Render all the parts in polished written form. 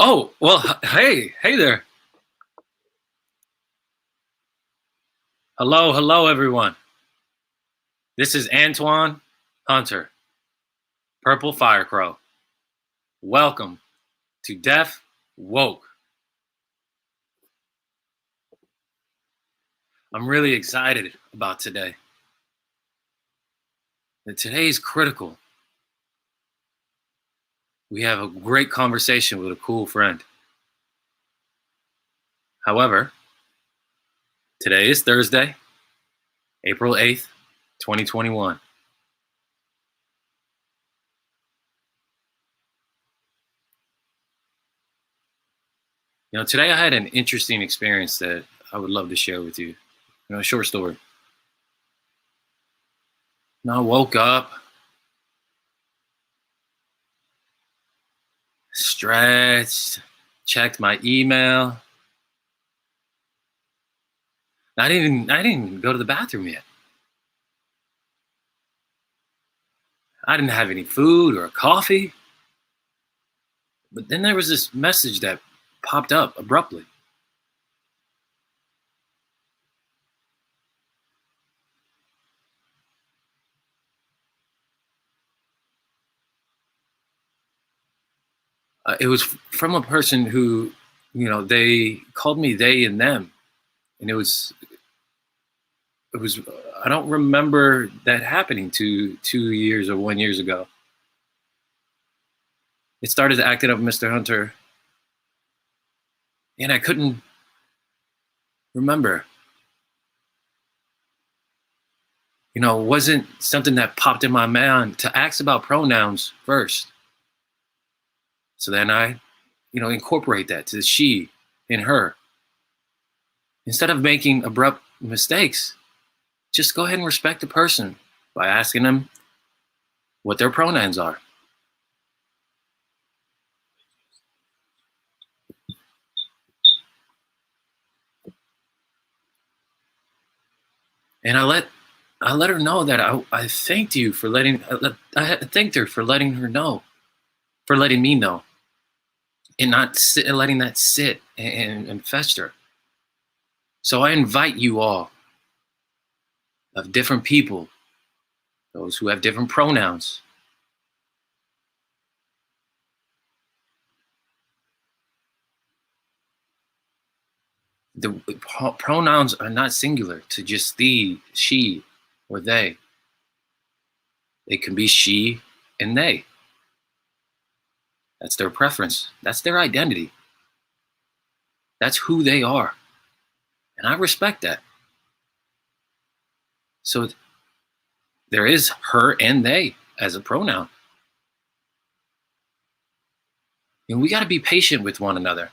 Oh, well, hey there. Hello, everyone. This is Antoine Hunter, Purple Firecrow. Welcome to Deaf Woke. I'm really excited about today. Today is critical. We have a great conversation with a cool friend. However, today is Thursday, April 8th, 2021. Today I had an interesting experience that I would love to share with you. A short story. I woke up stretched, checked my email. I didn't go to the bathroom yet. I didn't have any food or coffee. But then there was this message that popped up abruptly. It was from a person who, they called me they and them, and it was. I don't remember that happening 2 years or 1 year ago. It started acting up, Mr. Hunter, and I couldn't remember. It wasn't something that popped in my mind to ask about pronouns first. So then I, incorporate that to she and her. Instead of making abrupt mistakes, just go ahead and respect the person by asking them what their pronouns are. And I let her know that I thanked you for I thanked her for letting me know, and not letting that sit and fester. So I invite you all, of different people, those who have different pronouns, the pronouns are not singular to just thee, she, or they. It can be she and they. That's their preference. That's their identity. That's who they are. And I respect that. So there is her and they as a pronoun. And we got to be patient with one another.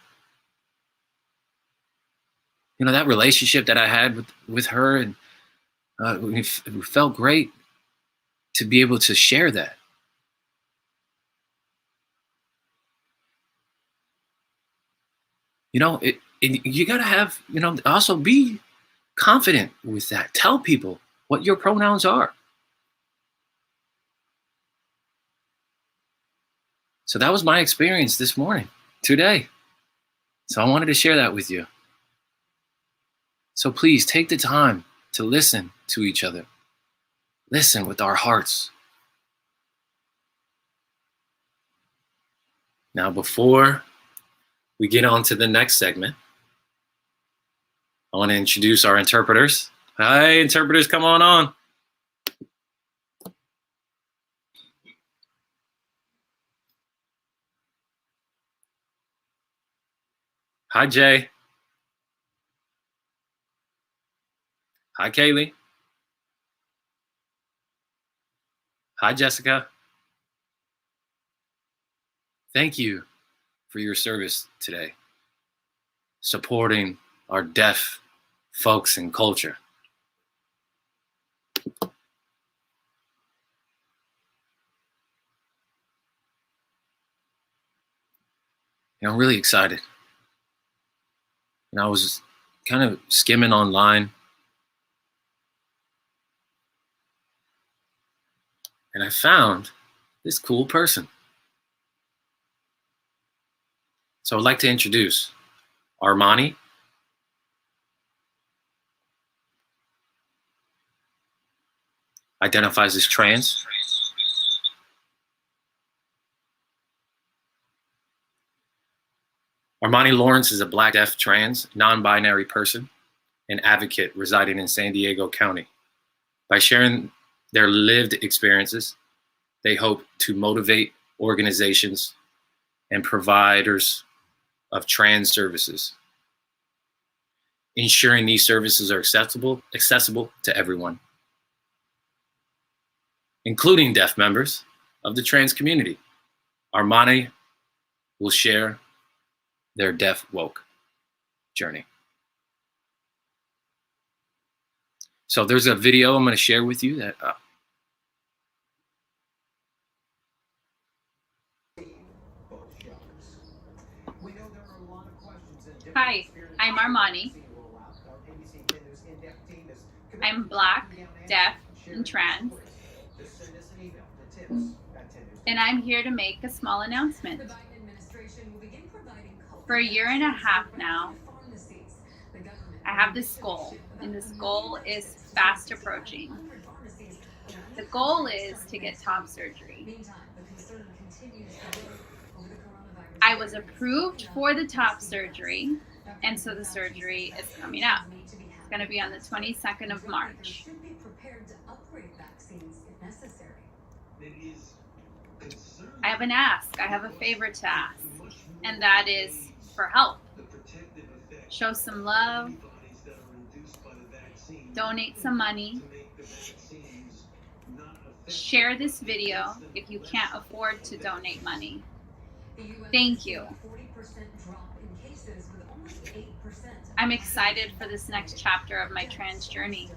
That relationship that I had with her, and it felt great to be able to share that. You got to have, also be confident with that. Tell people what your pronouns are. So that was my experience this morning, today. So I wanted to share that with you. So please take the time to listen to each other. Listen with our hearts. Now, before we get on to the next segment, I want to introduce our interpreters. Hi, interpreters, come on. Hi, Jay. Hi, Kaylee. Hi, Jessica. Thank you for your service today, supporting our deaf folks and culture. I'm really excited. I was kind of skimming online, and I found this cool person. So I'd like to introduce Armani. Identifies as trans. Armani Lawrence is a Black, deaf, trans, non-binary person and advocate residing in San Diego County. By sharing their lived experiences, they hope to motivate organizations and providers of trans services, ensuring these services are accessible to everyone, including deaf members of the trans community. Armani will share their deaf woke journey. So there's a video I'm going to share with you that Hi, I'm Armani. I'm Black, deaf, and trans. And I'm here to make a small announcement. For a year and a half now, I have this goal, and this goal is fast approaching. The goal is to get top surgery. I was approved for the top surgery, and so the surgery is coming up. It's going to be on the 22nd of March. I have an ask. I have a favor to ask, and that is for help. Show some love, donate some money, share this video if you can't afford to donate money. Thank you. I'm excited for this next chapter of my trans journey.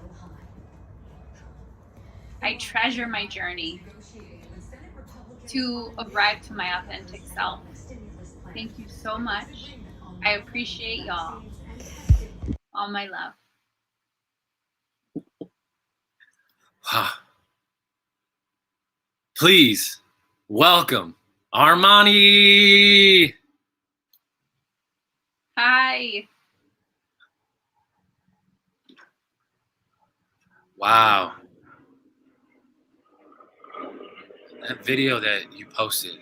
I treasure my journey to arrive to my authentic self. Thank you so much. I appreciate y'all. All my love. Please welcome Armani. Hi. Wow. That video that you posted,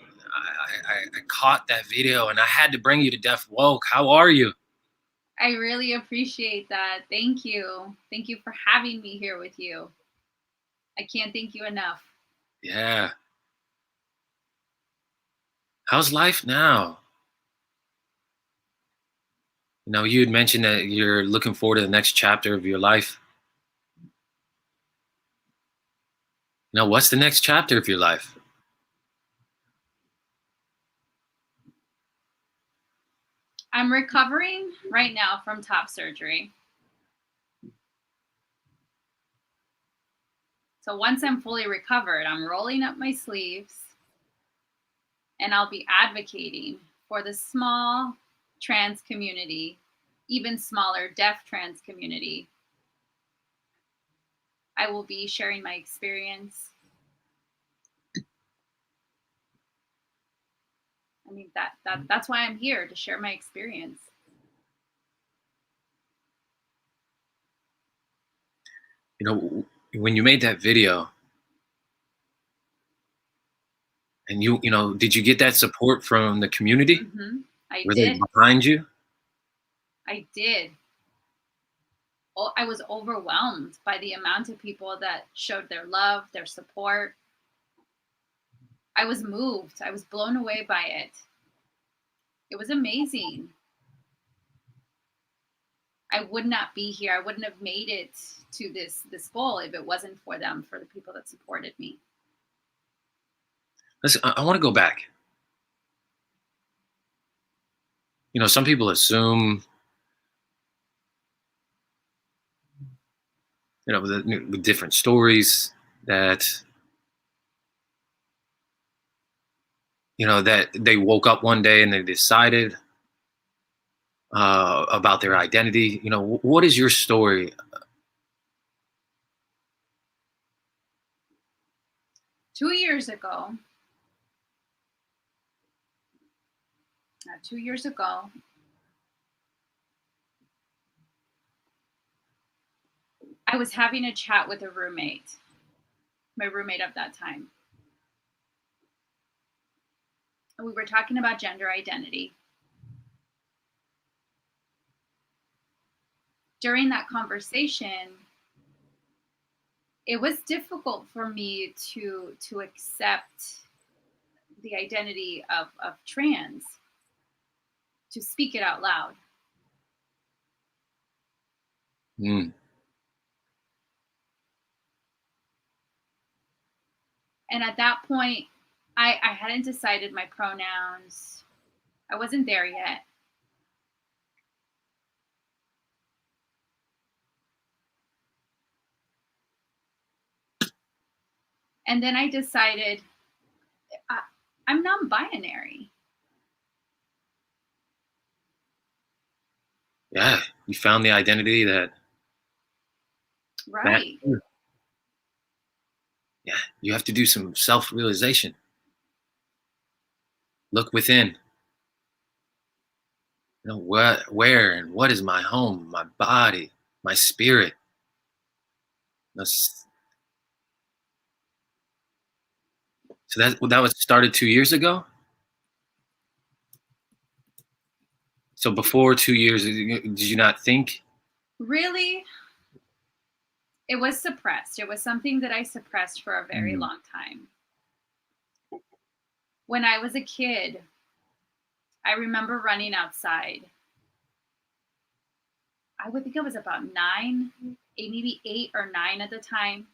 I caught that video and I had to bring you to Deaf Woke. How are you? I really appreciate that. Thank you. Thank you for having me here with you. I can't thank you enough. Yeah. How's life now? You know, you had mentioned that you're looking forward to the next chapter of your life. You know, what's the next chapter of your life? I'm recovering right now from top surgery. So once I'm fully recovered, I'm rolling up my sleeves and I'll be advocating for the small trans community, even smaller deaf trans community. I will be sharing my experience. I mean, that's why I'm here, to share my experience. You know, when you made that video, and you know, did you get that support from the community? Mm-hmm. I Were did. they behind you? I did. Oh, I was overwhelmed by the amount of people that showed their love, their support. I was moved. I was blown away by it. It was amazing. I would not be here. I wouldn't have made it to this goal if it wasn't for them, for the people that supported me. Listen, I want to go back. You know, some people assume, you know, with different stories that, you know, that they woke up one day and they decided about their identity. You know, what is your story? 2 years ago, Now, 2 years ago, I was having a chat with a roommate, my roommate of that time. And we were talking about gender identity. During that conversation, it was difficult for me to accept the identity of trans, to speak it out loud. Mm. And at that point, I hadn't decided my pronouns. I wasn't there yet. And then I decided I'm non-binary. Yeah, you found the identity that Right. matched you. Yeah, you have to do some self-realization. Look within. You know, where and what is my home, my body, my spirit. That's- So that was started 2 years ago. So before 2 years, did you not think? Really, it was suppressed. It was something that I suppressed for a very Mm. long time. When I was a kid, I remember running outside. I would think I was about 9, maybe 8 or 9 at the time.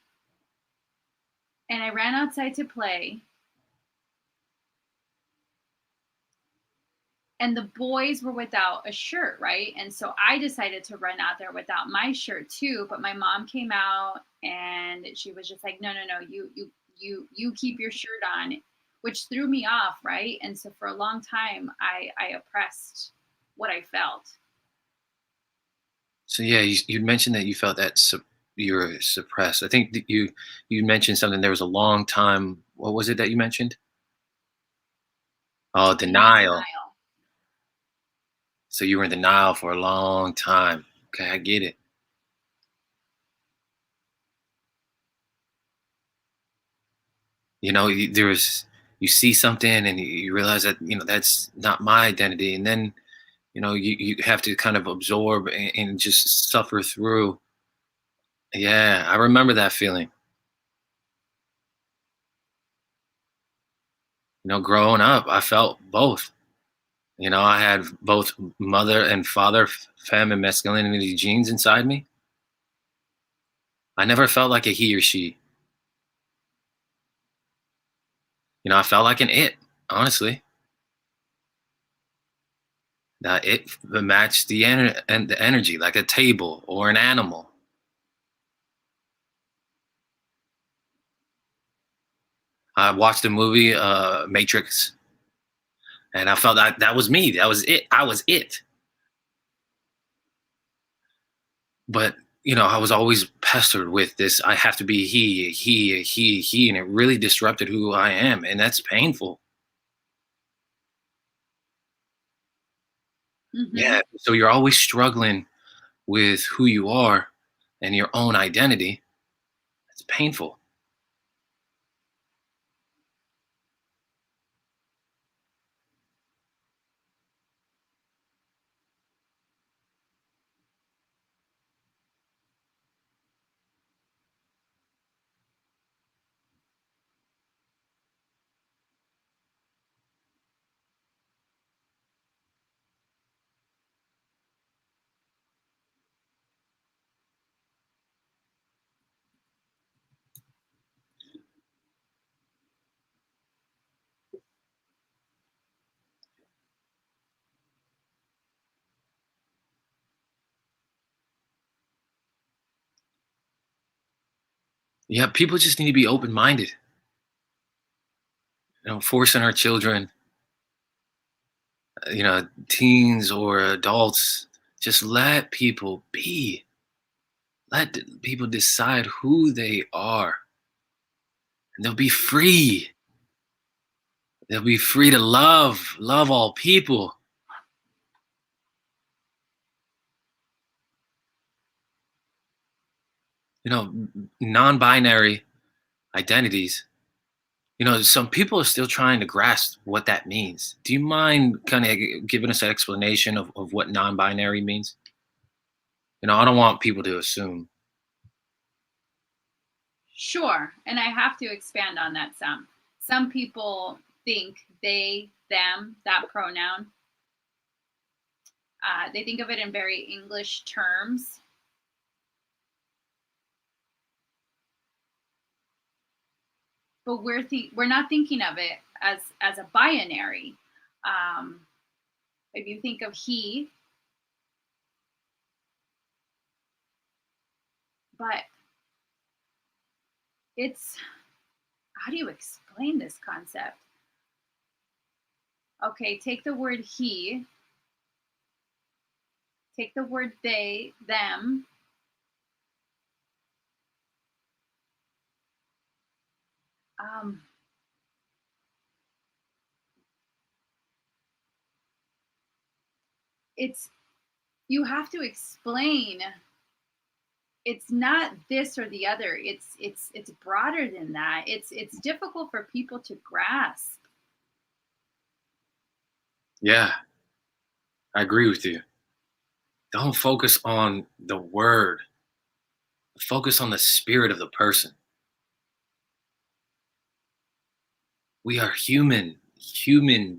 And I ran outside to play. And the boys were without a shirt, right? And so I decided to run out there without my shirt too. But my mom came out and she was just like, no, no, no, you keep your shirt on, which threw me off, right? And so for a long time, I oppressed what I felt. So yeah, you mentioned that you felt that you were suppressed. I think that you mentioned something. There was a long time. What was it that you mentioned? Oh, To be in denial. denial. So you were in denial for a long time. Okay, I get it. You know, you see something and you realize that that's not my identity, and then you have to kind of absorb and just suffer through. Yeah, I remember that feeling. Growing up, I felt both. I had both mother and father, femme and masculinity genes inside me. I never felt like a he or she. I felt like an it, honestly. That it matched the energy, like a table or an animal. I watched the movie Matrix, and I felt that was me. That was it. I was it. But I was always pestered with this. I have to be he, and it really disrupted who I am, and that's painful. Hmm. Yeah. So you're always struggling with who you are and your own identity. It's painful. Yeah, people just need to be open minded. Forcing our children, teens or adults, just let people be. Let people decide who they are, and they'll be free. They'll be free to love all people. non-binary identities. Some people are still trying to grasp what that means. Do you mind kind of giving us an explanation of what non-binary means? I don't want people to assume. Sure. And I have to expand on that some. Some people think they, them, that pronoun, they think of it in very English terms. But we're not thinking of it as a binary. If you think of he, but it's, how do you explain this concept? Okay, take the word he, take the word they, them. It's, you have to explain, it's not this or the other. It's broader than that. It's difficult for people to grasp. Yeah, I agree with you. Don't focus on the word. Focus on the spirit of the person. We are human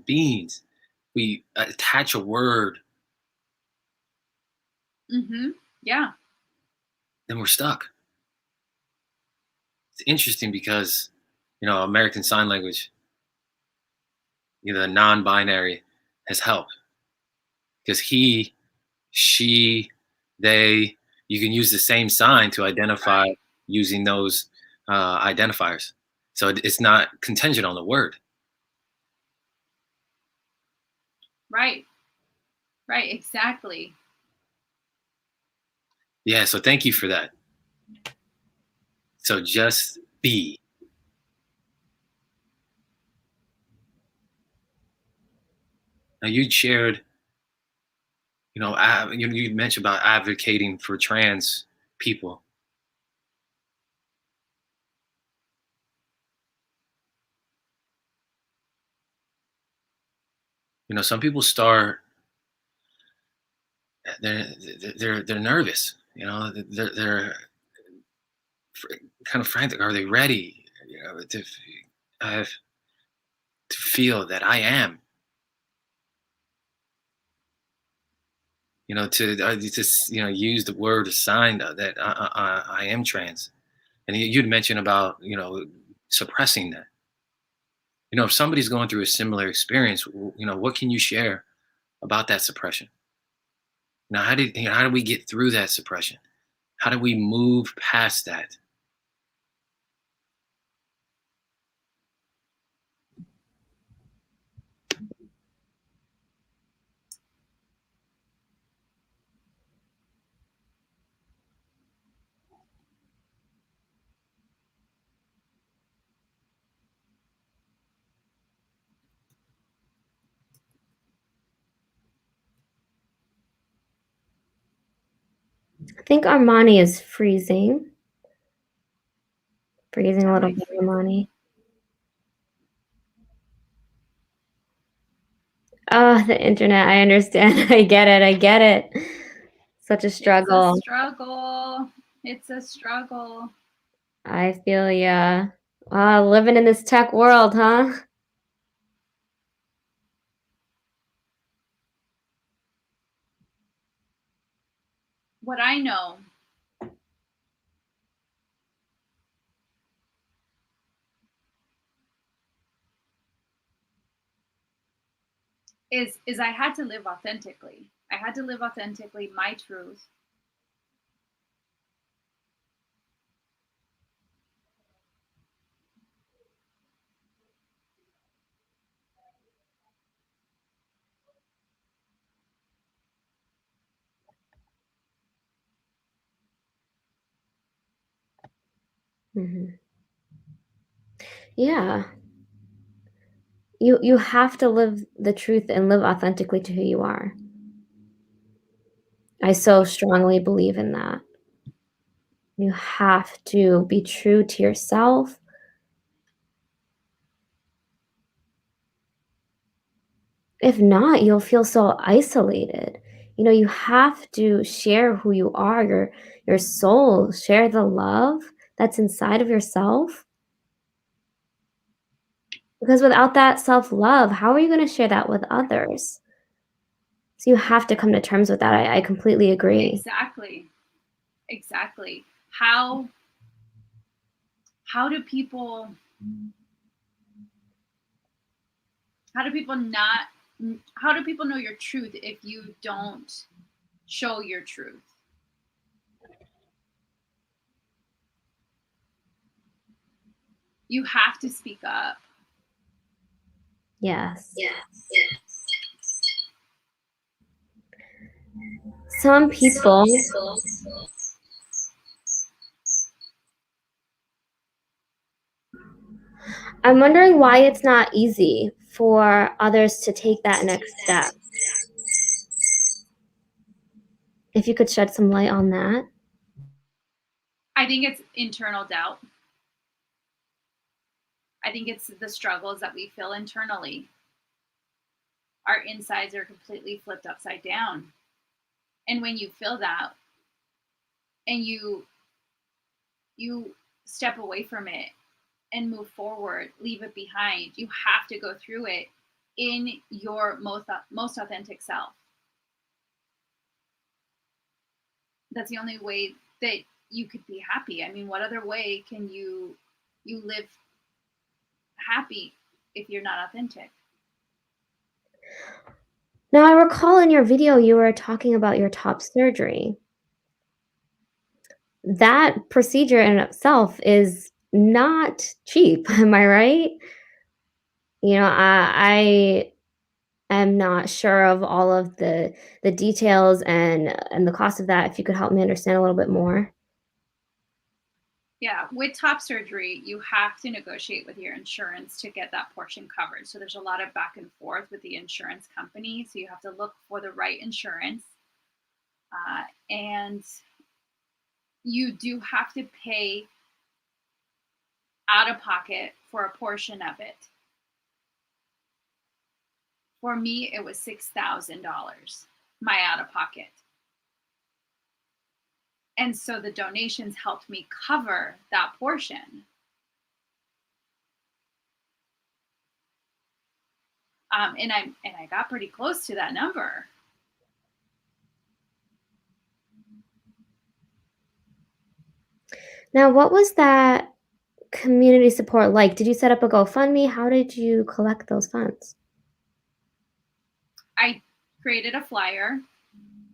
beings. We attach a word, Yeah. then we're stuck. It's interesting because, American Sign Language, the non-binary has helped because he, she, they, you can use the same sign to identify Right. using those identifiers. So it's not contingent on the word. Right. Right. Exactly. Yeah, so thank you for that. So just be. Now you shared, you mentioned about advocating for trans people. Some people start, they're they're nervous. They're kind of frantic. Are they ready? Uh, to feel that I am. To just use the word assigned that I am trans. And you'd mentioned about suppressing that. If somebody's going through a similar experience, what can you share about that suppression? Now, how do we get through that suppression? How do we move past that? I think Armani is freezing. Freezing a little bit, Armani. Oh, the internet. I understand. I get it. Such a struggle. It's a struggle. It's a struggle. I feel ya. Living in this tech world, huh? What I know is I had to live authentically. I had to live authentically my truth. Mm-hmm. Yeah. You have to live the truth and live authentically to who you are. I so strongly believe in that. You have to be true to yourself. If not, you'll feel so isolated. You have to share who you are, your soul, share the love that's inside of yourself. Because without that self-love, how are you going to share that with others? So you have to come to terms with that. I completely agree. Exactly. How do people know your truth if you don't show your truth? You have to speak up. Yes. Some people I'm wondering why it's not easy for others to take that next step. If you could shed some light on that. I think it's internal doubt. I think it's the struggles that we feel internally. Our insides are completely flipped upside down. And when you feel that and you step away from it and move forward, leave it behind, you have to go through it in your most authentic self. That's the only way that you could be happy. I mean, what other way can you live happy if you're not authentic? Now, I recall in your video you were talking about your top surgery. That procedure in itself is not cheap, am I right? I am not sure of all of the details and the cost of that. If you could help me understand a little bit more. Yeah, with top surgery, you have to negotiate with your insurance to get that portion covered. So there's a lot of back and forth with the insurance company. So you have to look for the right insurance. And you do have to pay out of pocket for a portion of it. For me, it was $6,000, my out of pocket. And so the donations helped me cover that portion. And I got pretty close to that number. Now, what was that community support like? Did you set up a GoFundMe? How did you collect those funds? I created a flyer.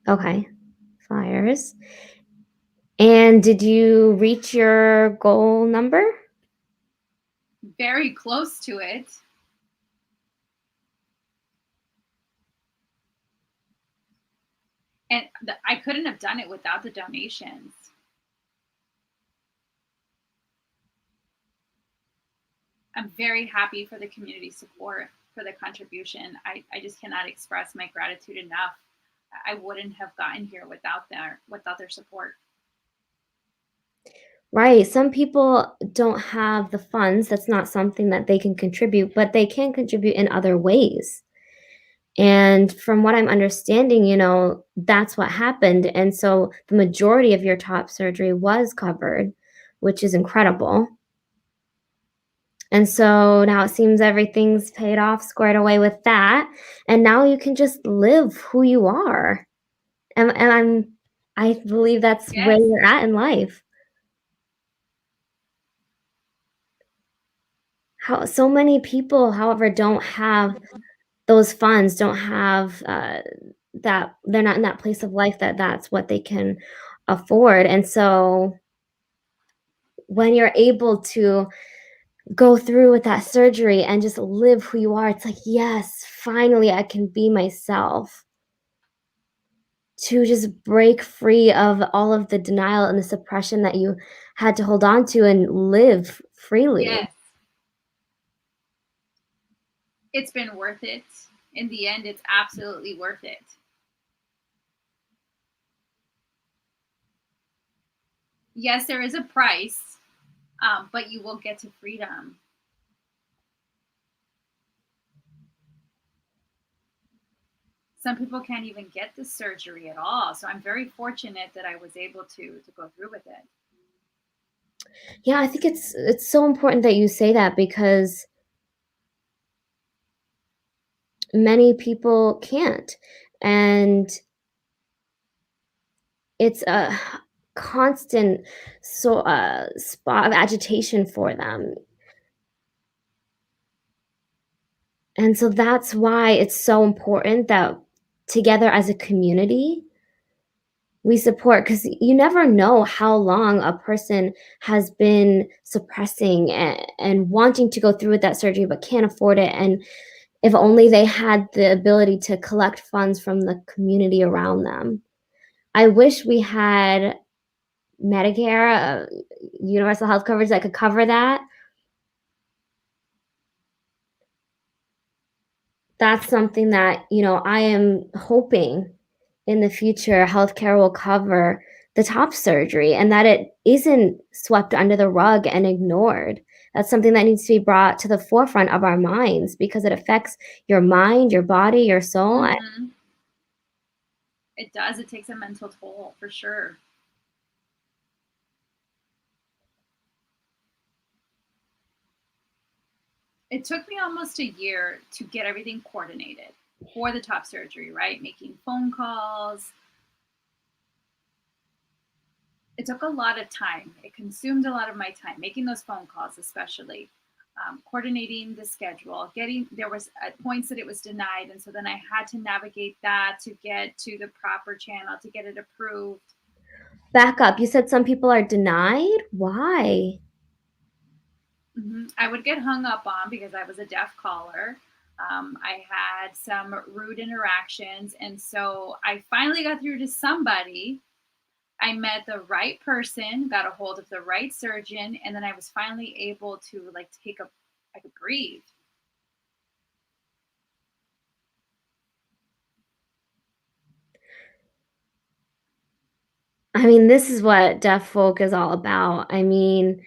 Okay, flyers. And did you reach your goal number? Very close to it. And I couldn't have done it without the donations. I'm very happy for the community support, for the contribution. I just cannot express my gratitude enough. I wouldn't have gotten here without their support. Right. Some people don't have the funds. That's not something that they can contribute, but they can contribute in other ways. And from what I'm understanding, that's what happened. And so the majority of your top surgery was covered, which is incredible. And so now it seems everything's paid off, squared away with that. And now you can just live who you are. And I believe that's where Yes. you're at in life. How so many people, however, don't have those funds, don't have that they're not in that place of life that's what they can afford. And so when you're able to go through with that surgery and just live who you are, it's like, yes, finally I can be myself. To just break free of all of the denial and the suppression that you had to hold on to and live freely. Yes. It's been worth it. In the end, it's absolutely worth it. Yes, there is a price, but you will get to freedom. Some people can't even get the surgery at all. So I'm very fortunate that I was able to go through with it. Yeah, I think it's so important that you say that because many people can't. And it's a constant spot of agitation for them. And so that's why it's so important that together as a community, we support because you never know how long a person has been suppressing and wanting to go through with that surgery but can't afford it. And if only they had the ability to collect funds from the community around them. I wish we had Medicare, universal health coverage that could cover that. That's something that, I am hoping in the future healthcare will cover the top surgery and that it isn't swept under the rug and ignored. That's something that needs to be brought to the forefront of our minds because it affects your mind, your body, your soul. Hmm. It does. It takes a mental toll for sure. It took me almost a year to get everything coordinated for the top surgery, right? Making phone calls. It took a lot of time. It consumed a lot of my time making those phone calls, especially coordinating the schedule. There was at points that it was denied, and so then I had to navigate that to get to the proper channel to get it approved. Back up. You said some people are denied? Why? I would get hung up on because I was a deaf caller. I had some rude interactions. And so I finally got through to somebody. I met the right person, got a hold of the right surgeon, and then I was finally able to like I could breathe. I mean, this is what deaf folk is all about. I mean,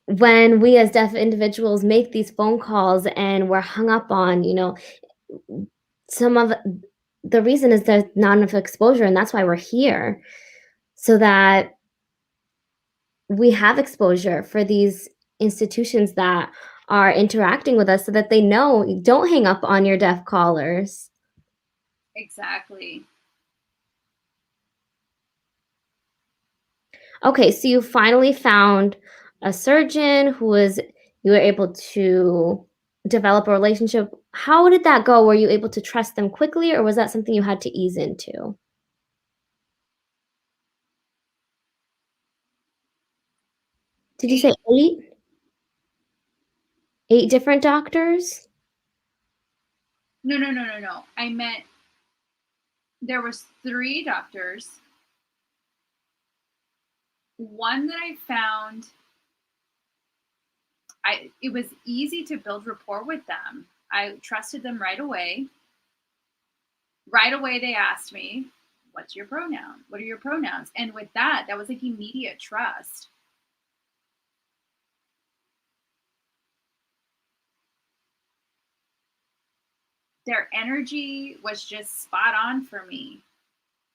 when we as deaf individuals make these phone calls and we're hung up on, some of the reason is there's not enough exposure, and that's why we're here, so that we have exposure for these institutions that are interacting with us so that they know, don't hang up on your deaf callers. Exactly. Okay, so you finally found a surgeon you were able to develop a relationship. How did that go? Were you able to trust them quickly, or was that something you had to ease into? Did you say Eight. 8? 8 different doctors? No, no, no, no, no. I meant there was three doctors. One that I found, it was easy to build rapport with them. I trusted them right away. Right away they asked me, "What's your pronoun? What are your pronouns?" And with that was like immediate trust. Their energy was just spot on for me.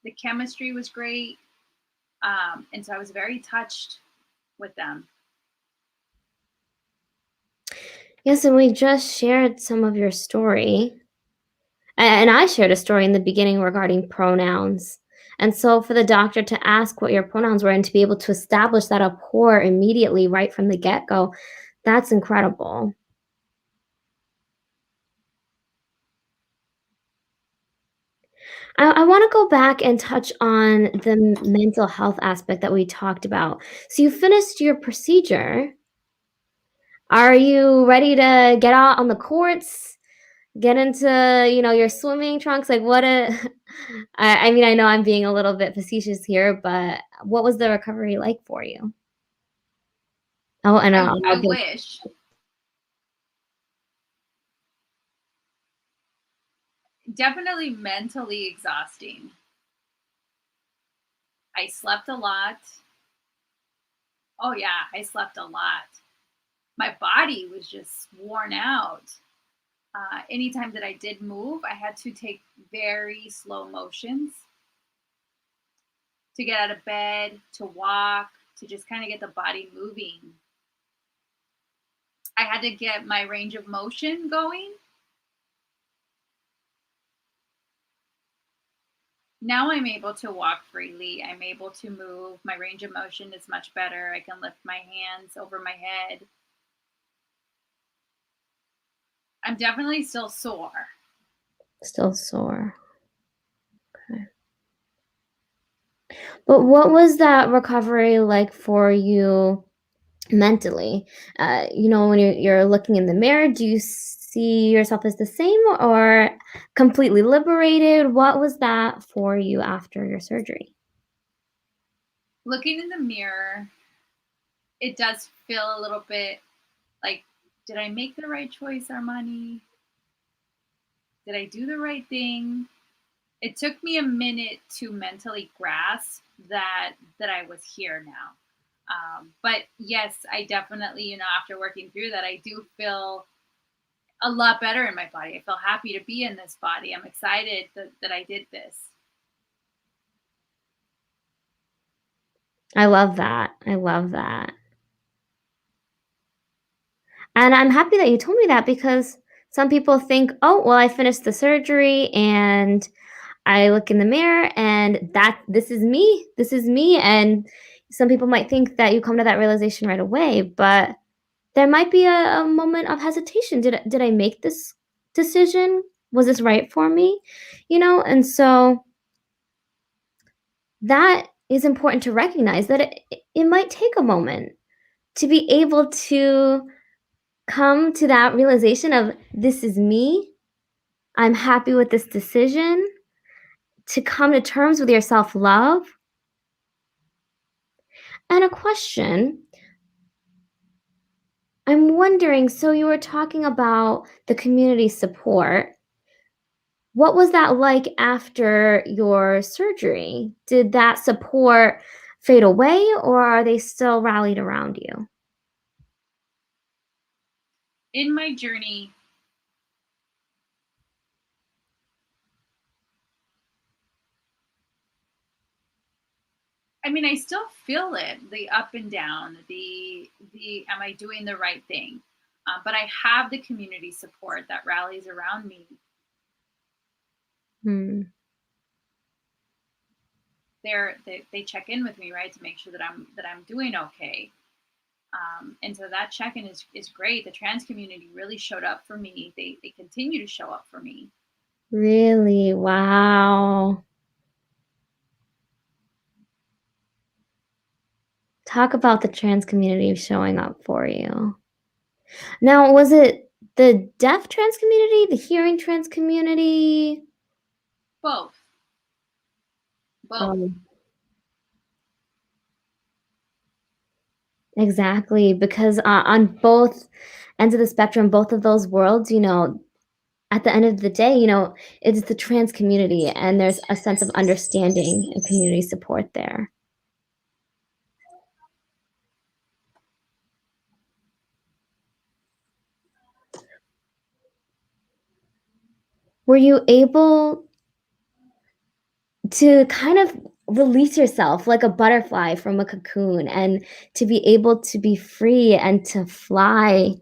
The chemistry was great. And so I was very touched with them. Yes, and we just shared some of your story. And I shared a story in the beginning regarding pronouns. And so for the doctor to ask what your pronouns were and to be able to establish that rapport immediately right from the get-go, that's incredible. I want to go back and touch on the mental health aspect that we talked about. So you finished your procedure. Are you ready to get out on the courts? Get into, your swimming trunks? Like what a I mean, I know I'm being a little bit facetious here, but what was the recovery like for you? Oh, and I wish. Definitely mentally exhausting. I slept a lot. Oh, yeah, I slept a lot. My body was just worn out. Anytime that I did move, I had to take very slow motions to get out of bed, to walk, to just kind of get the body moving. I had to get my range of motion going. Now I'm able to walk freely. I'm able to move. My range of motion is much better. I can lift my hands over my head. I'm definitely still sore. Still sore. Okay. But what was that recovery like for you mentally? When you're looking in the mirror, do you see yourself as the same or completely liberated? What was that for you after your surgery? Looking in the mirror, it does feel a little bit like, did I make the right choice, Armani? Did I do the right thing? It took me a minute to mentally grasp that I was here now. But yes, I definitely, after working through that, I do feel a lot better in my body. I feel happy to be in this body. I'm excited that I did this. I love that. I love that. And I'm happy that you told me that because some people think, "Oh, well, I finished the surgery and I look in the mirror and that this is me. This is me." And some people might think that you come to that realization right away, but there might be a moment of hesitation. Did I make this decision? Was this right for me? And so that is important to recognize that it might take a moment to be able to come to that realization of this is me. I'm happy with this decision, to come to terms with your self-love. And a question, I'm wondering, so you were talking about the community support. What was that like after your surgery? Did that support fade away or are they still rallied around you? In my journey, I mean, I still feel it, the up and down, the am I doing the right thing? But I have the community support that rallies around me. Hmm. They check in with me, right, to make sure that I'm doing okay. And so that check-in is great. The trans community really showed up for me. They continue to show up for me. Really? Wow. Talk about the trans community showing up for you. Now, was it the deaf trans community, the hearing trans community? Both, both. Um, exactly, because on both ends of the spectrum, both of those worlds, at the end of the day, it's the trans community, and there's a sense of understanding and community support there. Were you able to kind of release yourself like a butterfly from a cocoon and to be able to be free and to fly,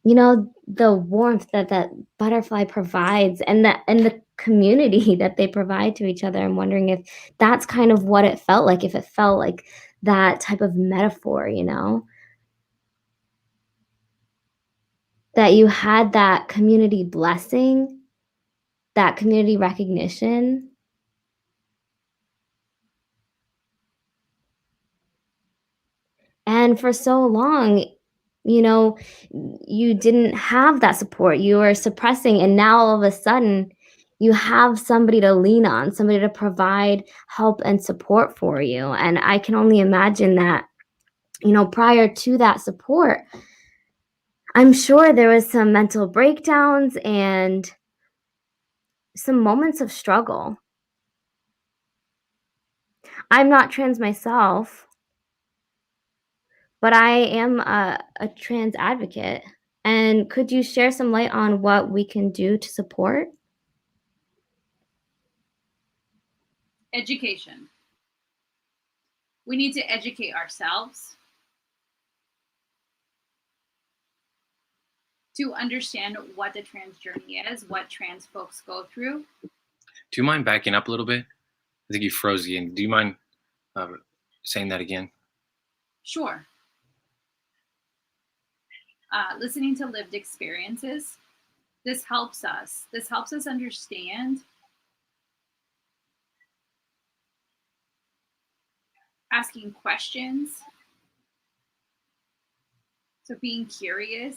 the warmth that that butterfly provides and the community that they provide to each other? I'm wondering if that's kind of what it felt like, if it felt like that type of metaphor, that you had that community blessing, that community recognition. And for so long, you know, you didn't have that support. You were suppressing, and now all of a sudden, you have somebody to lean on, somebody to provide help and support for you. And I can only imagine that, prior to that support, I'm sure there was some mental breakdowns and some moments of struggle. I'm not trans myself, but I am a trans advocate. And could you share some light on what we can do to support? Education. We need to educate ourselves to understand what the trans journey is, what trans folks go through. Do you mind backing up a little bit? I think you froze again. Do you mind saying that again? Sure. Listening to lived experiences. This helps us. This helps us understand asking questions. So being curious.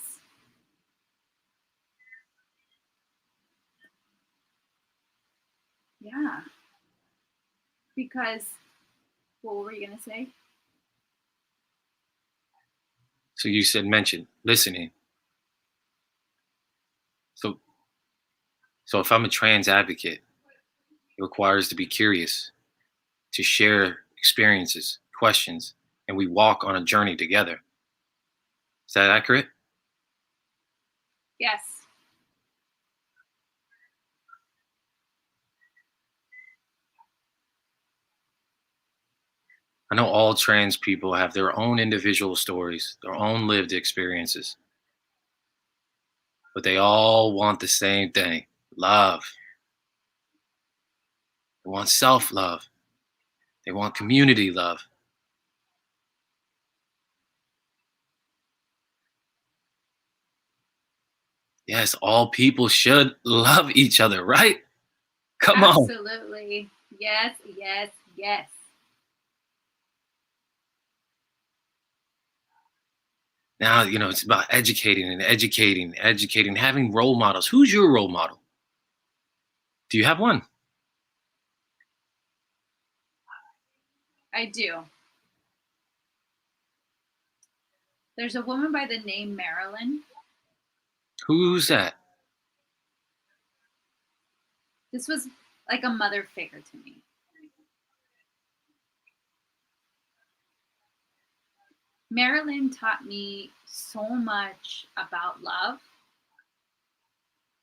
Yeah. Because, what were you going to say? So you said mention listening. So if I'm a trans advocate, it requires to be curious, to share experiences, questions, and we walk on a journey together. Is that accurate? Yes. I know all trans people have their own individual stories, their own lived experiences, but they all want the same thing: love. They want self love. They want community love. Yes, all people should love each other, right? Come on. Absolutely. Yes, yes, yes. Now, it's about educating and educating, having role models. Who's your role model? Do you have one? I do. There's a woman by the name Marilyn. Who's that? This was like a mother figure to me. Marilyn taught me so much about love,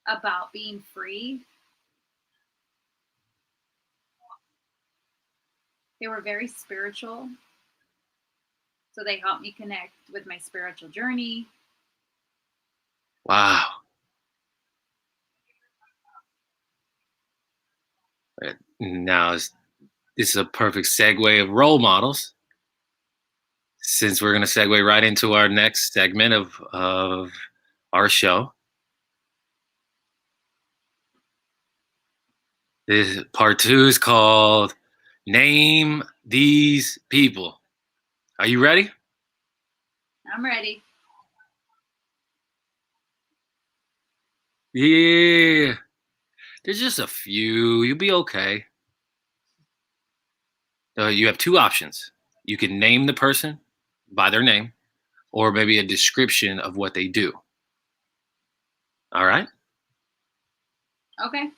about being free. They were very spiritual. So they helped me connect with my spiritual journey. Wow. Now, this is a perfect segue of role models, since we're going to segue right into our next segment of our show. This part 2 is called Name These People. Are you ready? I'm ready. Yeah. There's just a few. You'll be okay. You have two options. You can name the person by their name, or maybe a description of what they do. All right? Okay.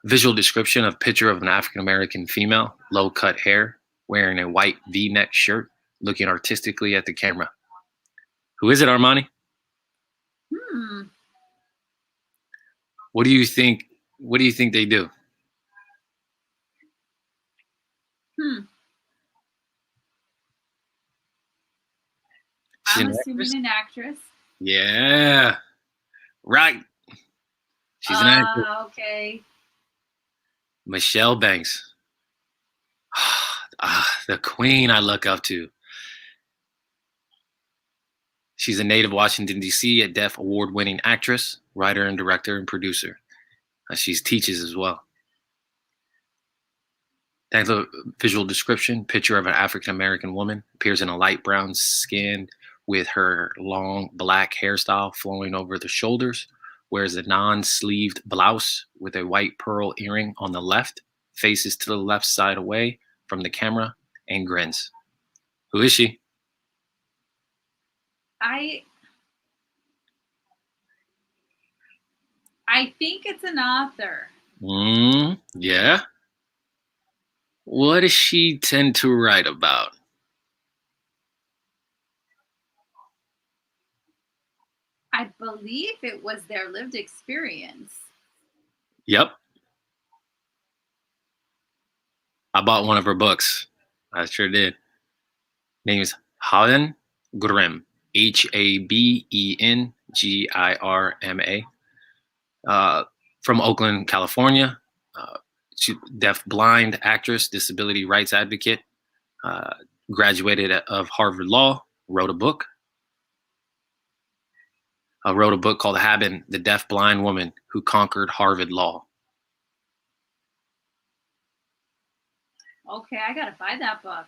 Visual description of picture of an African American female, low cut hair, wearing a white V-neck shirt, looking artistically at the camera. Who is it, Armani? What do you think? What do you think they do? I'm assuming an actress. Yeah. Right. She's an actress. Okay. Michelle Banks. The queen I look up to. She's a native Washington, D.C., a Deaf award-winning actress, writer, and director and producer. She teaches as well. Thanks for visual description. Picture of an African-American woman. Appears in a light brown skin with her long black hairstyle flowing over the shoulders. Wears a non-sleeved blouse with a white pearl earring on the left. Faces to the left side away from the camera and grins. Who is she? I think it's an author. Yeah. What does she tend to write about? I believe it was their lived experience. Yep. I bought one of her books. I sure did. Name is Haben Grimm. Habengirma. From Oakland, California. She deaf blind actress, disability rights advocate. Uh, graduated of Harvard Law. Wrote a book. Wrote a book called Haben, the Deaf Blind Woman Who Conquered Harvard Law. Okay, I gotta buy that book.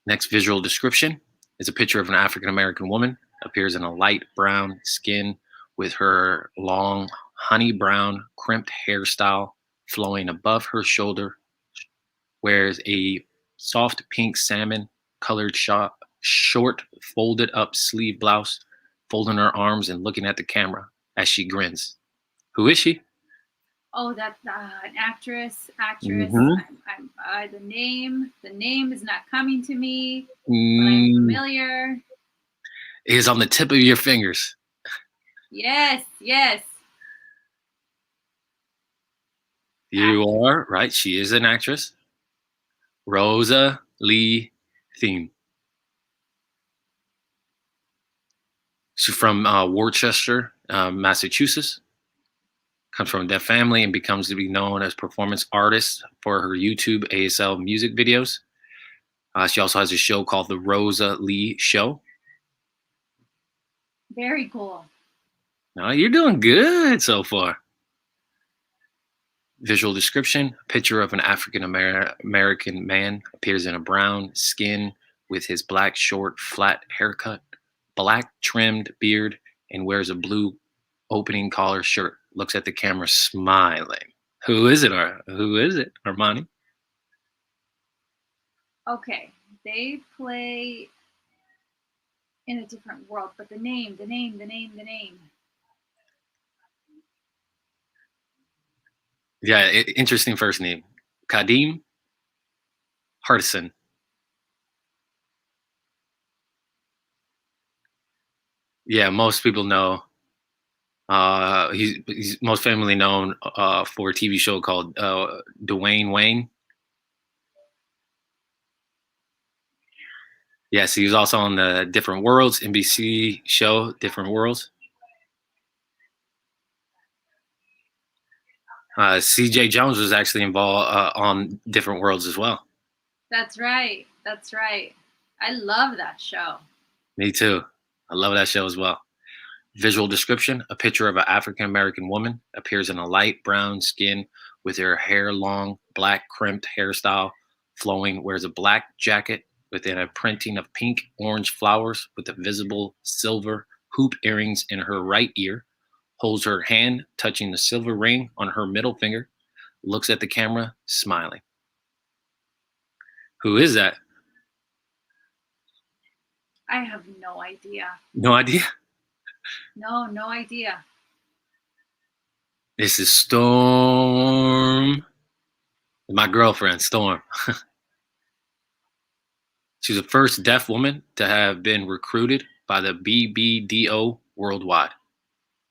Next visual description is a picture of an African American woman. Appears in a light brown skin with her long honey brown crimped hairstyle flowing above her shoulder. Wears a soft pink salmon colored short folded up sleeve blouse, folding her arms and looking at the camera as she grins. Who is she? Oh, that's an actress. Mm-hmm. The name is not coming to me, but I'm familiar. It is on the tip of your fingers. Yes. You are right. She is an actress. Rosa Lee Thiem. She's from Worcester, Massachusetts. Comes from a deaf family and becomes to be known as performance artist for her YouTube ASL music videos. She also has a show called The Rosa Lee Show. Very cool. No, you're doing good so far. Visual description: a picture of an African American man appears in a brown skin with his black short flat haircut, black trimmed beard, and wears a blue opening collar shirt. Looks at the camera smiling. Who is it? Armani? Okay, they play in a different world, but the name. Yeah, interesting first name. Kadim Hardison. Yeah, most people know. He's most famously known for a TV show called Dwayne Wayne. Yes, he was also on the Different Worlds NBC show, Different Worlds. CJ Jones was actually involved on Different Worlds as well. That's right. I love that show. Me too. I love that show as well. Visual description: a picture of an African American woman appears in a light brown skin with her hair long, black crimped hairstyle flowing, wears a black jacket within a printing of pink orange flowers with a visible silver hoop earrings in her right ear, holds her hand touching the silver ring on her middle finger, looks at the camera, smiling. Who is that? I have no idea. No idea? No idea. This is Storm. My girlfriend, Storm. She's the first deaf woman to have been recruited by the BBDO worldwide.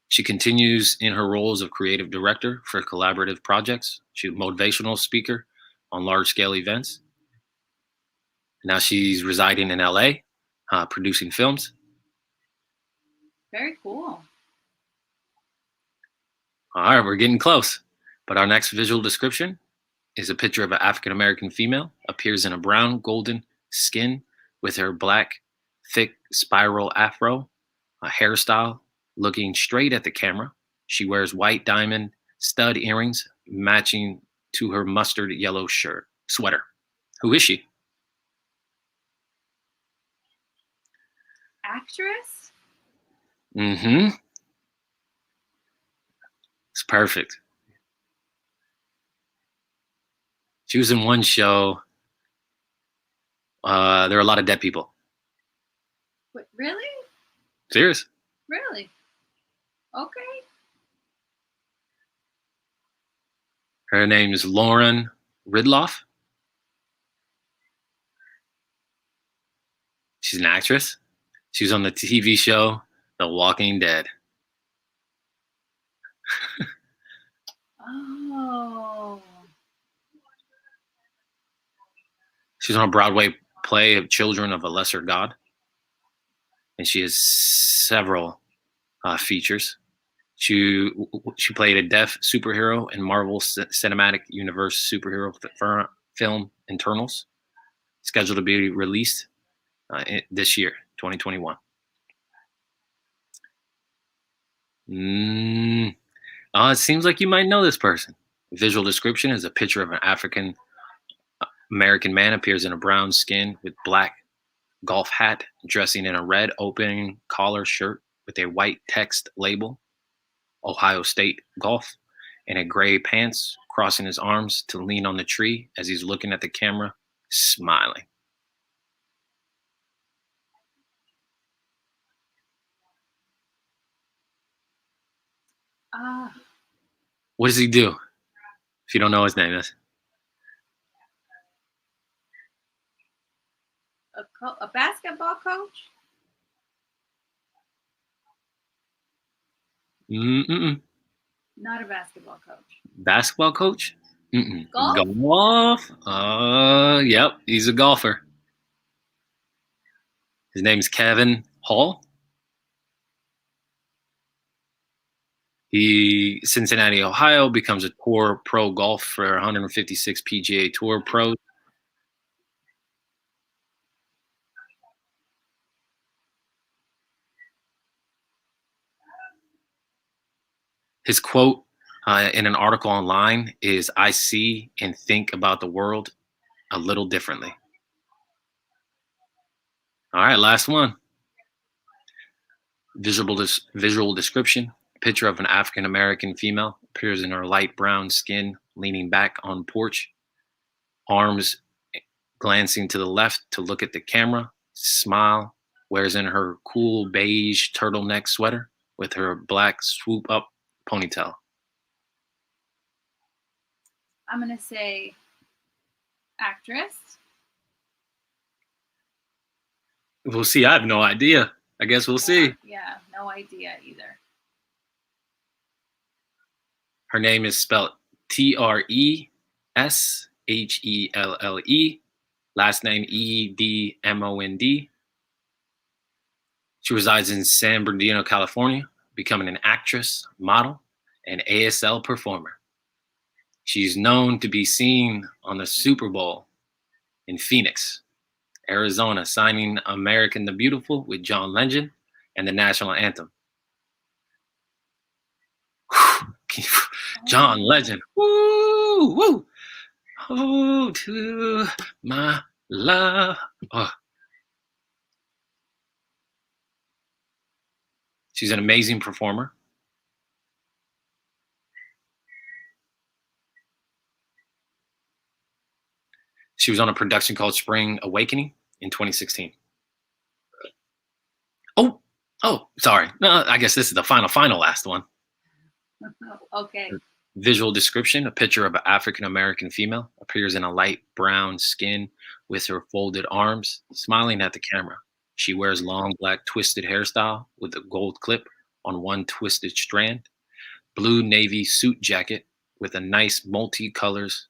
She continues in her roles of creative director for collaborative projects. She's a motivational speaker on large-scale events. Now she's residing in LA, producing films. Very cool. All right, we're getting close. But our next visual description is a picture of an African-American female, appears in a brown golden skin with her black, thick spiral afro, a hairstyle, looking straight at the camera. She wears white diamond stud earrings matching to her mustard yellow sweater. Who is she? Actress? Mm-hmm. It's perfect. She was in one show. There are a lot of dead people. What, really? Serious. Really? Okay. Her name is Lauren Ridloff. She's an actress. She was on the TV show The Walking Dead. Oh. She's on a Broadway play of Children of a Lesser God. And she has several features. She played a deaf superhero in Marvel Cinematic Universe superhero film Internals, scheduled to be released this year, 2021. It seems like you might know this person. Visual description is a picture of an African American man appears in a brown skin with black golf hat, dressing in a red opening collar shirt with a white text label, Ohio State Golf, and a gray pants, crossing his arms to lean on the tree as he's looking at the camera, smiling. What does he do? If you don't know his name, that's a basketball coach? Not a basketball coach. Basketball coach? Golf? Golf? Yep, he's a golfer. His name's Kevin Hall. He, Cincinnati, Ohio, becomes a tour pro golf for 156 PGA Tour pros. His quote in an article online is, "I see and think about the world a little differently." All right, last one. Visual description. Picture of an African American female appears in her light brown skin, leaning back on porch, arms glancing to the left to look at the camera, smile, wears in her cool beige turtleneck sweater with her black swoop up ponytail. I'm going to say actress. We'll see. I have no idea. I guess we'll see. Yeah, no idea either. Her name is spelled Treshelle. Last name Edmond. She resides in San Bernardino, California, becoming an actress, model, and ASL performer. She's known to be seen on the Super Bowl in Phoenix, Arizona, signing American the Beautiful with John Legend and the national anthem. John Legend. Woo, woo. Oh, to my love. Oh. She's an amazing performer. She was on a production called Spring Awakening in 2016. Oh, sorry. No, I guess this is the final last one. Okay. Visual description. A picture of an African American female appears in a light brown skin with her folded arms, smiling at the camera. She wears long black twisted hairstyle with a gold clip on one twisted strand, blue navy suit jacket with a nice multi-colors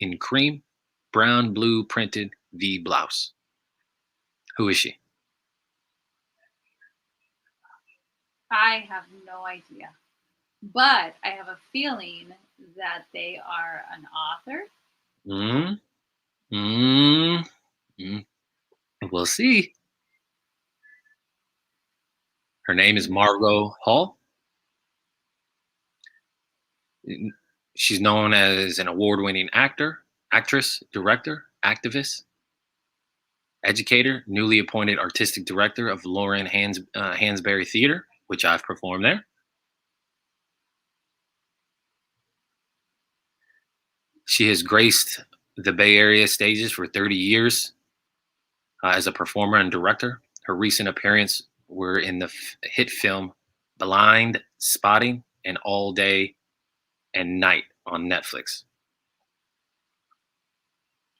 in cream, brown, blue printed V blouse. Who is she? I have no idea. But I have a feeling that they are an author. We'll see. Her name is Margot Hall. She's known as an award-winning actor, actress, director, activist, educator, newly appointed artistic director of Lauren Hansberry Theater, which I've performed there. She has graced the Bay Area stages for 30 years as a performer and director. Her recent appearance were in the hit film Blind Spotting and All Day and Night on Netflix.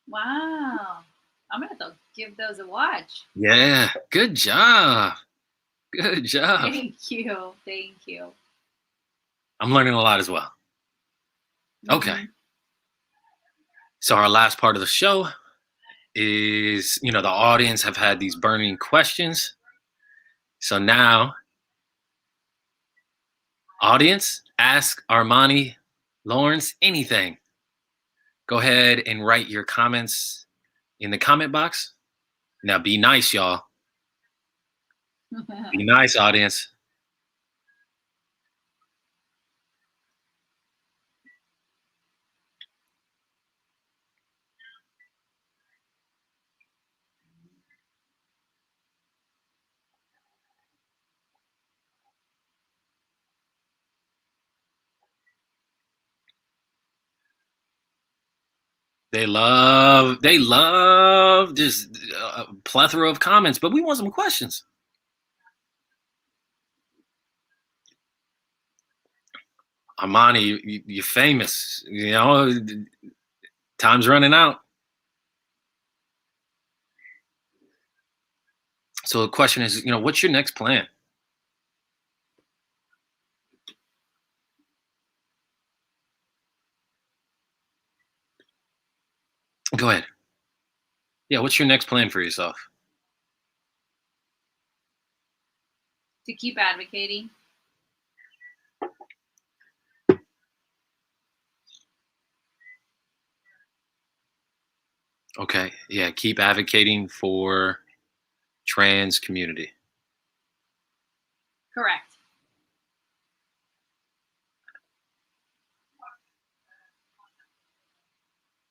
Wow. I'm going to have to give those a watch. Yeah, good job. Good job. Thank you. Thank you. I'm learning a lot as well. Okay. Mhm. So our last part of the show is, the audience have had these burning questions. So now, audience, ask Armani Lawrence anything. Go ahead and write your comments in the comment box. Now be nice, y'all. Be nice, audience. They love just a plethora of comments, but we want some questions. Armani, you're famous. Time's running out. So the question is, what's your next plan? Go ahead. Yeah, what's your next plan for yourself? To keep advocating. Okay. Yeah, keep advocating for trans community. Correct.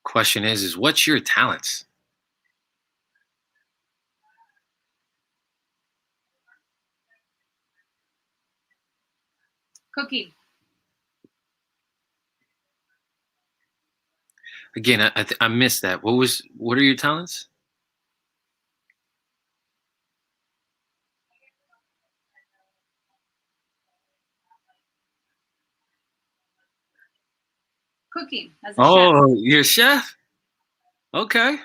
Question is what's your talents? Cooking. Again, I missed that. What are your talents? Cooking as a chef. Oh, you're a chef? Okay.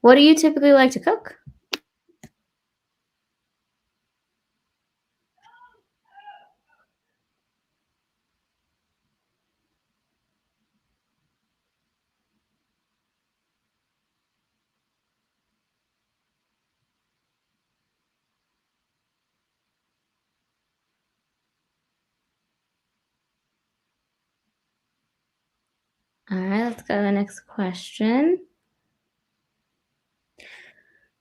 What do you typically like to cook? All right, let's go to the next question.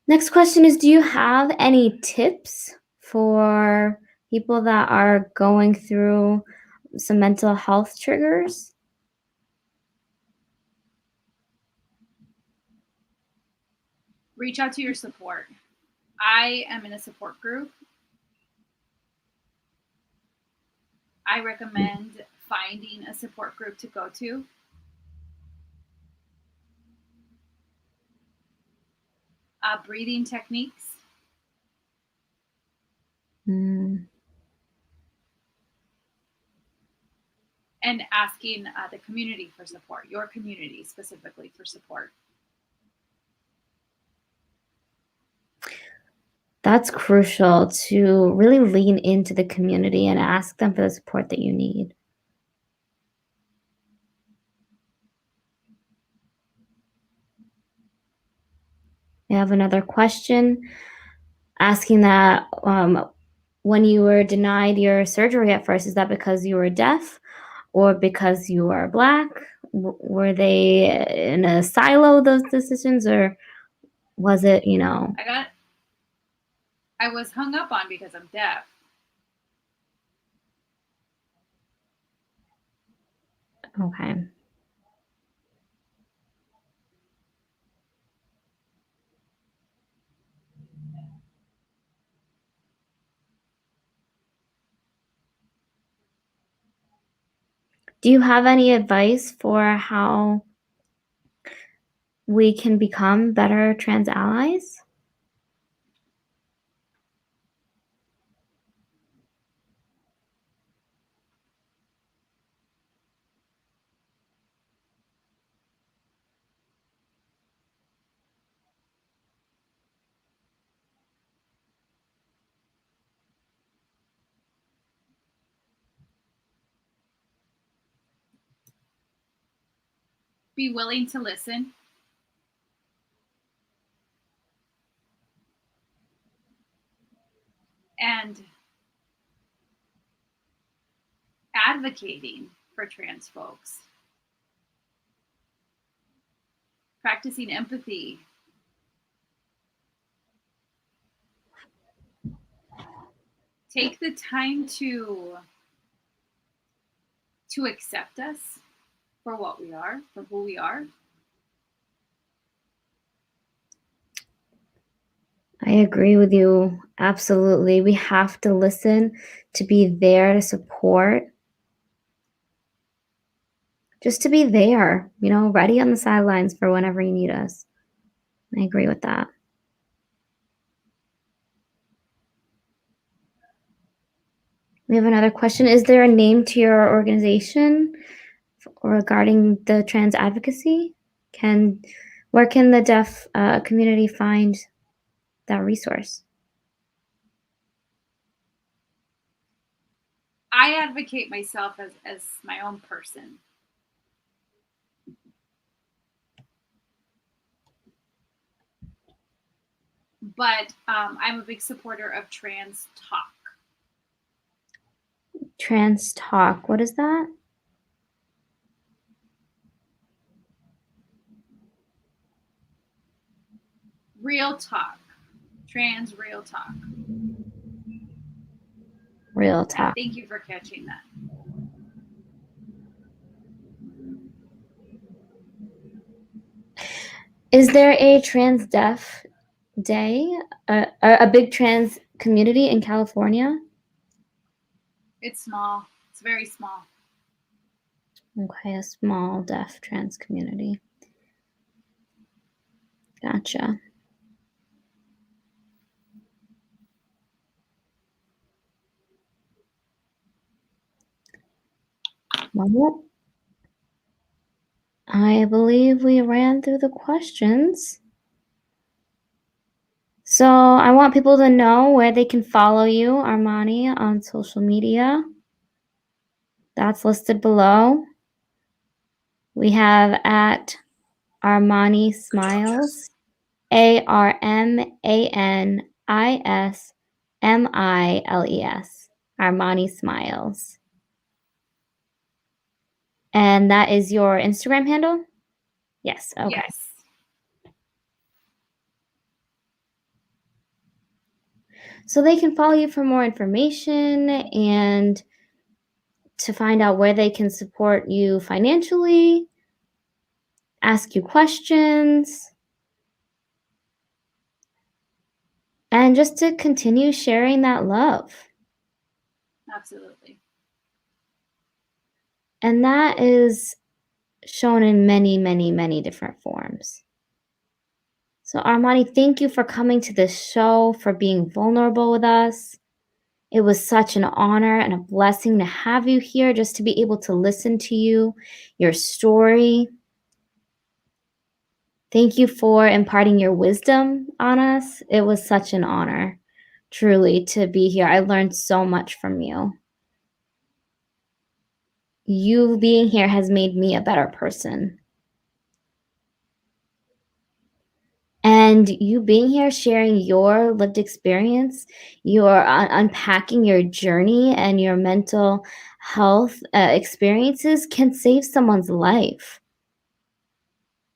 Next question is, do you have any tips for people that are going through some mental health triggers? Reach out to your support. I am in a support group. I recommend finding a support group to go to. Breathing techniques. Mm. And asking the community for support, your community specifically for support. That's crucial, to really lean into the community and ask them for the support that you need. We have another question asking that when you were denied your surgery at first, is that because you were deaf or because you are Black? Were they in a silo, those decisions, or was it, I was hung up on because I'm deaf. Okay. Do you have any advice for how we can become better trans allies? Be willing to listen. And advocating for trans folks. Practicing empathy. Take the time to accept us for what we are, for who we are. I agree with you. Absolutely. We have to listen, to be there to support. Just to be there, ready on the sidelines for whenever you need us. I agree with that. We have another question. Is there a name to your organization regarding the trans advocacy? Where can the deaf community find that resource? I advocate myself as my own person. But I'm a big supporter of Trans Talk. Trans Talk, what is that? Real Talk. Trans Real Talk. Real Talk. And thank you for catching that. Is there a trans deaf day, a big trans community in California? It's small. It's very small. Okay, a small deaf trans community. Gotcha. Well, I believe we ran through the questions. So I want people to know where they can follow you, Armani, on social media. That's listed below. We have at Armani Smiles, ArmaniSmiles, Armani Smiles. And that is your Instagram handle? Yes, okay. Yes. So they can follow you for more information and to find out where they can support you financially, ask you questions, and just to continue sharing that love. Absolutely. And that is shown in many, many, many different forms. So Armani, thank you for coming to this show, for being vulnerable with us. It was such an honor and a blessing to have you here, just to be able to listen to you, your story. Thank you for imparting your wisdom on us. It was such an honor, truly, to be here. I learned so much from you. You being here has made me a better person. And you being here, sharing your lived experience, you're unpacking your journey and your mental health experiences can save someone's life.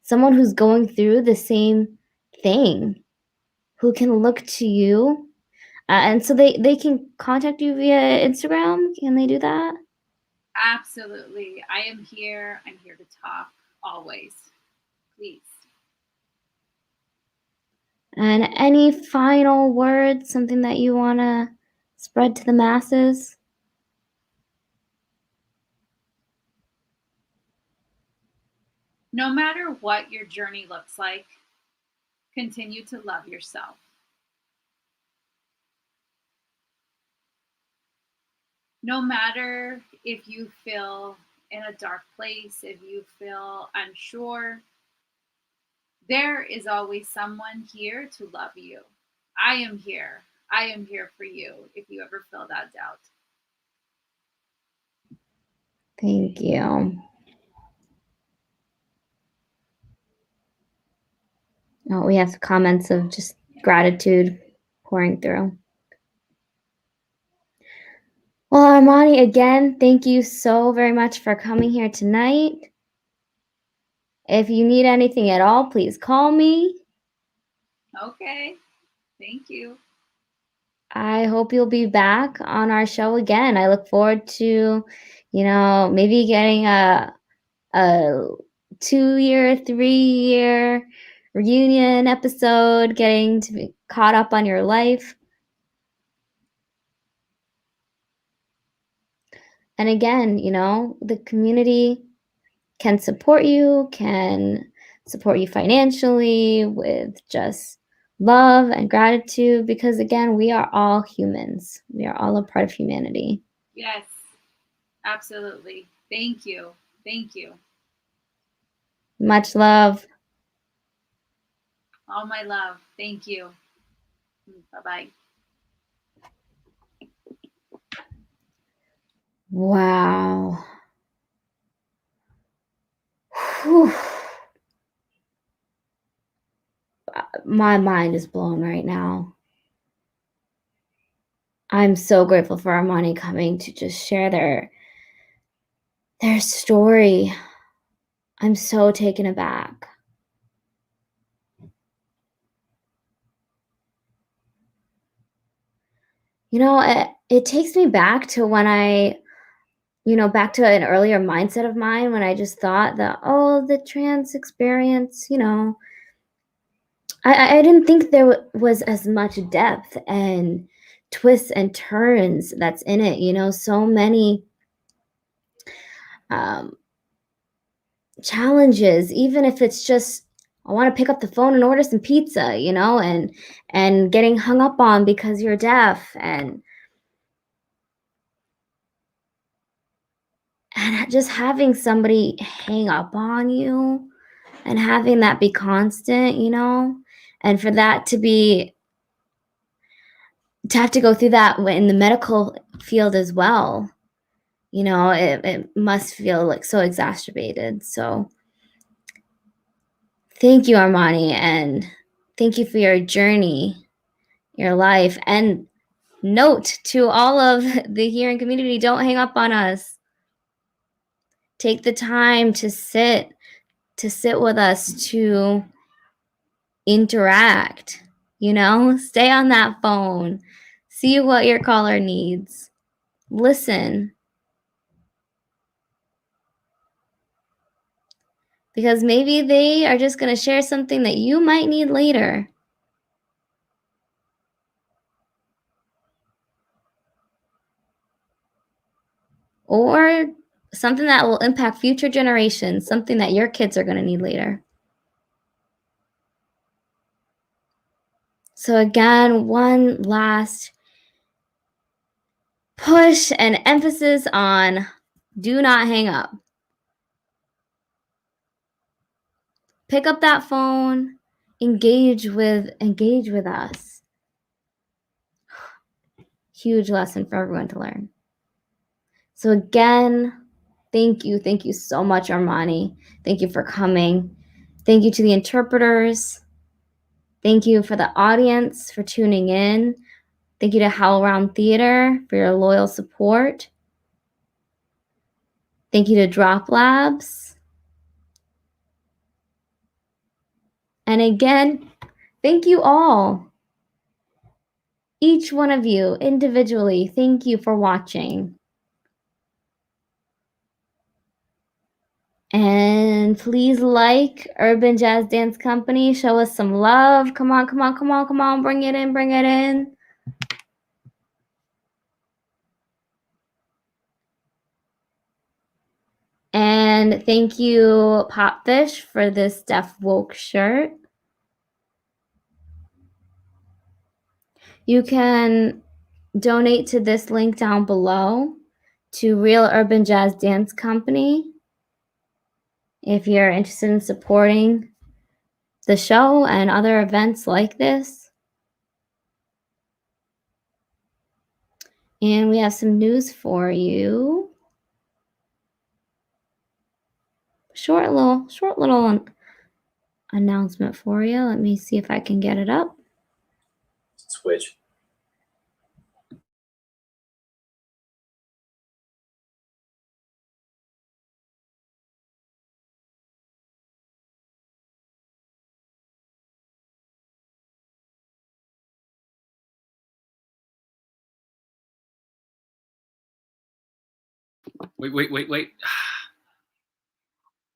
Someone who's going through the same thing, who can look to you. And so they can contact you via Instagram. Can they do that? Absolutely. I am here. I'm here to talk always. Please. And any final words, something that you want to spread to the masses? No matter what your journey looks like, continue to love yourself. No matter if you feel in a dark place, if you feel unsure, there is always someone here to love you. I am here. I am here for you if you ever feel that doubt. Thank you. Oh, we have comments of just gratitude pouring through. Well, Armani, again, thank you so very much for coming here tonight. If you need anything at all, please call me. Okay. Thank you. I hope you'll be back on our show again. I look forward to, maybe getting a 2-year, 3-year reunion episode, getting to be caught up on your life. And again, the community can support you financially with just love and gratitude, because again, we are all humans. We are all a part of humanity. Yes, absolutely. Thank you. Thank you. Much love. All my love. Thank you. Bye-bye. Wow. Whew. My mind is blown right now. I'm so grateful for Armani coming to just share their story. I'm so taken aback. It takes me back to when back to an earlier mindset of mine, when I just thought that, the trans experience, I didn't think there was as much depth and twists and turns that's in it, so many challenges, even if it's just, I want to pick up the phone and order some pizza, and getting hung up on because you're deaf, and just having somebody hang up on you and having that be constant, and for that to have to go through that in the medical field as well, it must feel like so exacerbated. So thank you, Armani, and thank you for your journey, your life, and note to all of the hearing community, don't hang up on us. Take the time to sit with us, to interact, stay on that phone, see what your caller needs, listen. Because maybe they are just going to share something that you might need later. Or something that will impact future generations, something that your kids are going to need later. So again, one last push and emphasis on do not hang up. Pick up that phone, engage with us. Huge lesson for everyone to learn. So again, thank you so much, Armani. Thank you for coming. Thank you to the interpreters. Thank you for the audience for tuning in. Thank you to HowlRound Theater for your loyal support. Thank you to Drop Labs. And again, thank you all. Each one of you individually, thank you for watching. And please like Urban Jazz Dance Company. Show us some love. Come on. Bring it in. And And thank you, Popfish, for this Deaf Woke shirt. You can donate to this link down below to Real Urban Jazz Dance Company if you're interested in supporting the show and other events like this. And we have some news for you. Short little announcement for you. Let me see if I can get it up. Switch. Wait.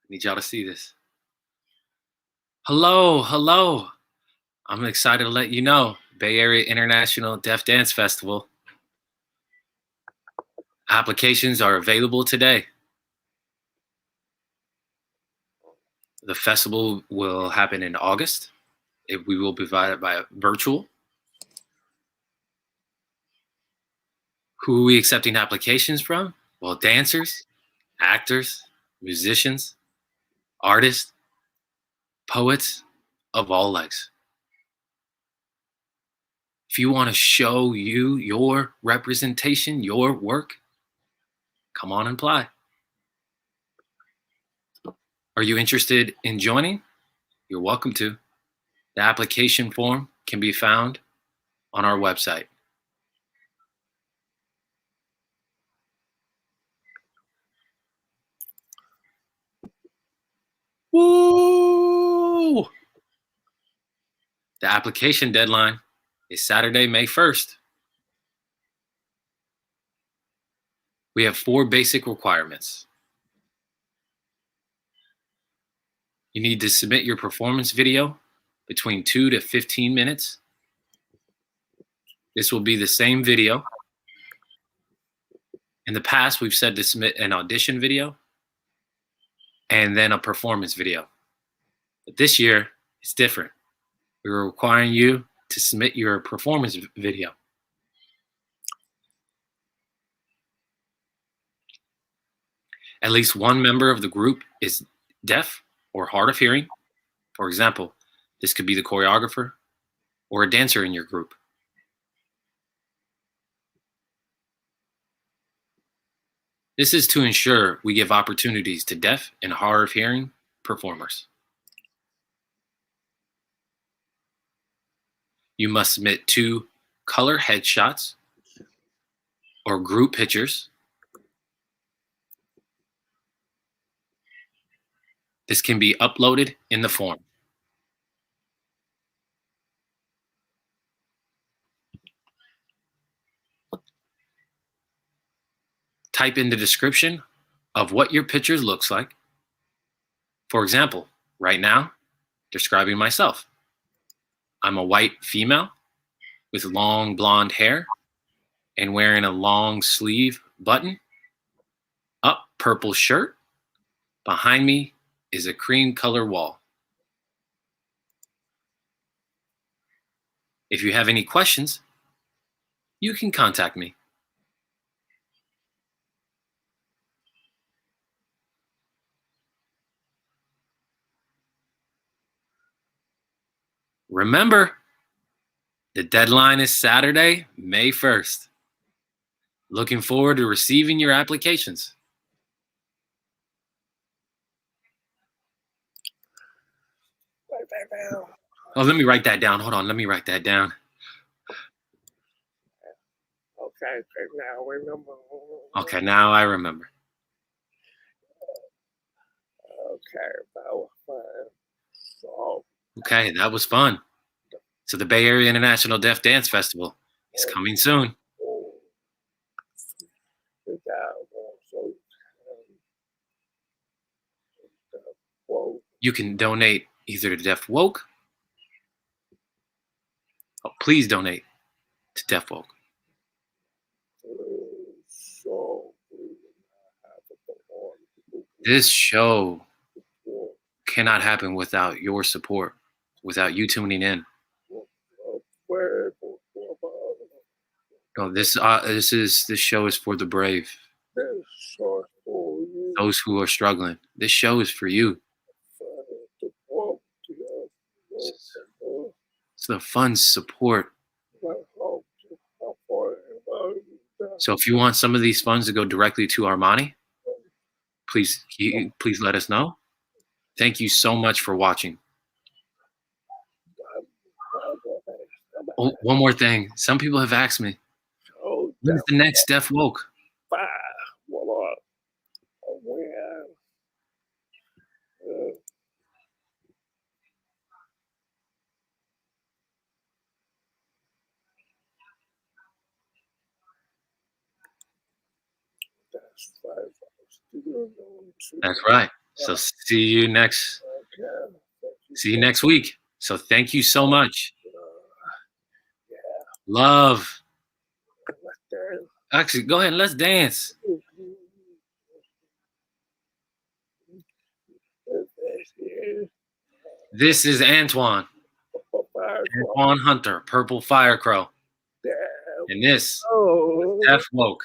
I need y'all to see this. Hello. I'm excited to let you know, Bay Area International Deaf Dance Festival. Applications are available today. The festival will happen in August. We will be provided by virtual. Who are we accepting applications from? Well, dancers, actors, musicians, artists, poets of all likes. If you want to show your representation, your work, come on and apply. Are you interested in joining? You're welcome to. The application form can be found on our website. Woo! The application deadline is Saturday, May 1st. We have 4 basic requirements. You need to submit your performance video between 2 to 15 minutes. This will be the same video. In the past, we've said to submit an audition video and then a performance video. But this year, it's different. We're requiring you to submit your performance video. At least one member of the group is deaf or hard of hearing. For example, this could be the choreographer or a dancer in your group. This is to ensure we give opportunities to deaf and hard of hearing performers. You must submit 2 color headshots or group pictures. This can be uploaded in the form. Type in the description of what your pictures looks like. For example, right now, describing myself. I'm a white female with long blonde hair and wearing a long sleeve button, up purple shirt. Behind me is a cream color wall. If you have any questions, you can contact me. Remember, the deadline is Saturday, May 1st. Looking forward to receiving your applications. Oh, let me write that down. Hold on, let me write that down. Okay, now remember. Okay, now I remember. Okay, that was fun. So, Okay, that was fun. So the Bay Area International Deaf Dance Festival is coming soon. good job. So, whoa. You can donate either to Deaf Woke. Oh, please donate to Deaf Woke. So, we have to go on. This show cannot happen without your support, without you tuning in. No, this show is for the brave, those who are struggling. This show is for you. It's the fun support. So if you want some of these funds to go directly to Armani, please let us know. Thank you so much for watching. Oh, one more thing. Some people have asked me, when's the next Deaf Woke? That's right. So see you next week. So thank you so much. Love. Actually, go ahead. Let's dance. This is Antoine Hunter, Purple Fire Crow. And this is Deaf Woke.